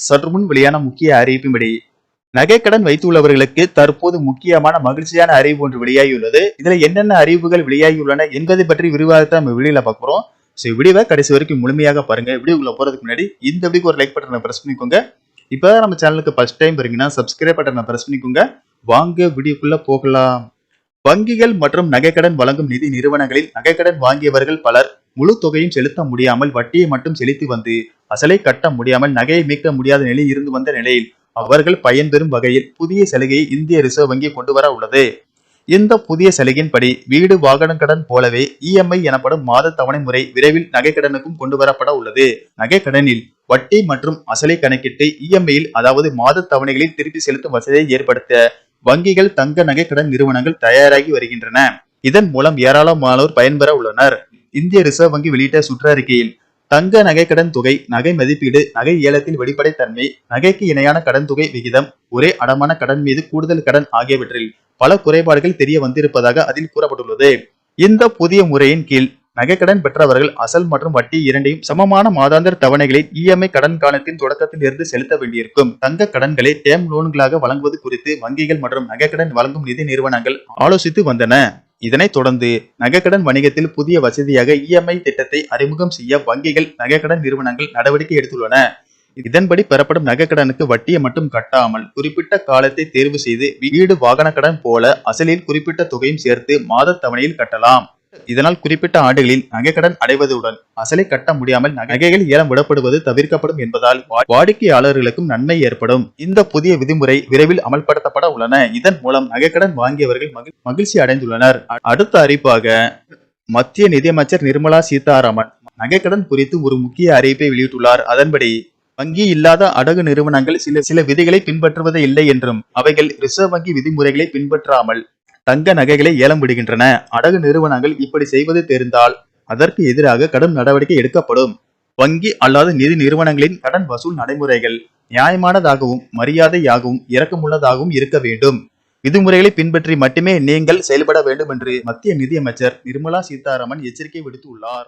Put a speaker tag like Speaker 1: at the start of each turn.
Speaker 1: சற்று முன் வெளியான முக்கிய அறிவிப்பின்படி நகைக்கடன் வைத்துள்ளவர்களுக்கு தற்போது முக்கியமான மகிழ்ச்சியான அறிவிப்பு ஒன்று வெளியாகியுள்ளது. இதுல என்னென்ன அறிவிப்புகள் வெளியாகியுள்ளன என்பதை பற்றி விரிவாக நம்ம வீடியோல பார்க்கிறோம். வீடியோவை கடைசி வரைக்கும் முழுமையாக பாருங்க. வீடியோக்குள்ள போறதுக்கு முன்னாடி இந்த வீடியோக்கு ஒரு லைக் பட்டனை பிரஸ் பண்ணிக்கோங்க. இப்பதான் நம்ம சேனலுக்கு ஃபர்ஸ்ட் டைம் வரீங்கன்னா சப்ஸ்கிரைப் பட்டனை பிரஸ் பண்ணிக்கோங்க. வாங்க வீடியோக்குள்ள போகலாம். வங்கிகள் மற்றும் நகைக்கடன் வழங்கும் நிதி நிறுவனங்களில் நகைக்கடன் வாங்கியவர்கள் பலர் முழு தொகையும் செலுத்த முடியாமல் வட்டியை மட்டும் செலுத்தி வந்து அசலை கட்ட முடியாமல் நகையை மீட்க முடியாத நிலையில் இருந்து வந்த நிலையில் அவர்கள் பயன்பெறும் வகையில் புதிய சலுகையை இந்திய ரிசர்வ் வங்கி கொண்டு வர உள்ளது. இந்த புதிய சலுகையின்படி வீடு வாகன கடன் போலவே இஎம்ஐ எனப்படும் மாத தவணை முறை விரைவில் நகைக்கடனுக்கும் கொண்டு வரப்பட உள்ளது. நகைக்கடனில் வட்டி மற்றும் அசலை கணக்கிட்டு இஎம்ஐயில் அதாவது மாத தவணைகளில் திருப்பி செலுத்தும் வசதியை ஏற்படுத்த வங்கிகள் தங்க நகை கடன் நிறுவனங்கள் தயாராகி வருகின்றன. இதன் மூலம் ஏராளமானோர் பயன்பெற உள்ளனர். இந்திய ரிசர்வ் வங்கி வெளியிட்ட சுற்றறிக்கையில் தங்க நகை கடன் தொகை, நகை மதிப்பீடு, நகை ஏலத்தில் வெளிப்படைத்தன்மை, நகைக்கு இணையான கடன் தொகை விகிதம், ஒரே அடமான கடன் மீது கூடுதல் கடன் ஆகியவற்றில் பல குறைபாடுகள் தெரிய வந்திருப்பதாக அதில் கூறப்பட்டுள்ளது. இந்த புதிய முறையின் கீழ் நகைக்கடன் பெற்றவர்கள் அசல் மற்றும் வட்டி இரண்டையும் சமமான மாதாந்திர தவணைகளை இஎம்ஐ கடன் காலத்தின் தொடக்கத்தில் இருந்து செலுத்த வேண்டியிருக்கும். தங்க கடன்களை டேம் லோன்களாக வழங்குவது குறித்து வங்கிகள் மற்றும் நகைக்கடன் வழங்கும் நிதி நிறுவனங்கள் ஆலோசித்து வந்தன. இதனைத் தொடர்ந்து நகைக்கடன் வணிகத்தில் புதிய வசதியாக இஎம்ஐ திட்டத்தை அறிமுகம் செய்ய வங்கிகள், நகைக்கடன் நிறுவனங்கள் நடவடிக்கை எடுத்துள்ளன. இதன்படி பெறப்படும் நகைக்கடனுக்கு வட்டியை மட்டும் கட்டாமல் குறிப்பிட்ட காலத்தை தேர்வு செய்து வீடு வாகன கடன் போல அசலில் குறிப்பிட்ட தொகையும் சேர்த்து மாத தவணையில் கட்டலாம். இதனால் குறிப்பிட்ட ஆண்டுகளில் நகைக்கடன் அடைவதுடன் அசலை கட்ட முடியாமல் நகைகள் ஏலம் விடப்படுவது தவிர்க்கப்படும் என்பதால் வாடிக்கையாளர்களுக்கும் நன்மை ஏற்படும். இந்த புதிய விதிமுறை விரைவில் அமல்படுத்தப்பட உள்ளன. இதன் மூலம் நகைக்கடன் வாங்கியவர்கள் மகிழ்ச்சி அடைந்துள்ளனர். அடுத்த அறிவிப்பாக மத்திய நிதியமைச்சர் நிர்மலா சீதாராமன் நகைக்கடன் குறித்து ஒரு முக்கிய அறிவிப்பை வெளியிட்டுள்ளார். அதன்படி வங்கி இல்லாத அடகு நிறுவனங்கள் சில விதிகளை பின்பற்றுவதே இல்லை என்றும் அவைகள் ரிசர்வ் வங்கி விதிமுறைகளை பின்பற்றாமல் தங்க நகைகளை ஏலம் விடுகின்றன. அடகு நிறுவனங்கள் இப்படி செய்வது தெரிந்தால் அதற்கு எதிராக கடும் நடவடிக்கை எடுக்கப்படும். வங்கி அல்லாத நிதி நிறுவனங்களின் கடன் வசூல் நடைமுறைகள் நியாயமானதாகவும் மரியாதையாகவும் இரக்கமுள்ளதாகவும் இருக்க வேண்டும். விதிமுறைகளை பின்பற்றி மட்டுமே நீங்கள் செயல்பட வேண்டும் என்று மத்திய நிதியமைச்சர் நிர்மலா சீதாராமன் எச்சரிக்கை விடுத்துள்ளார்.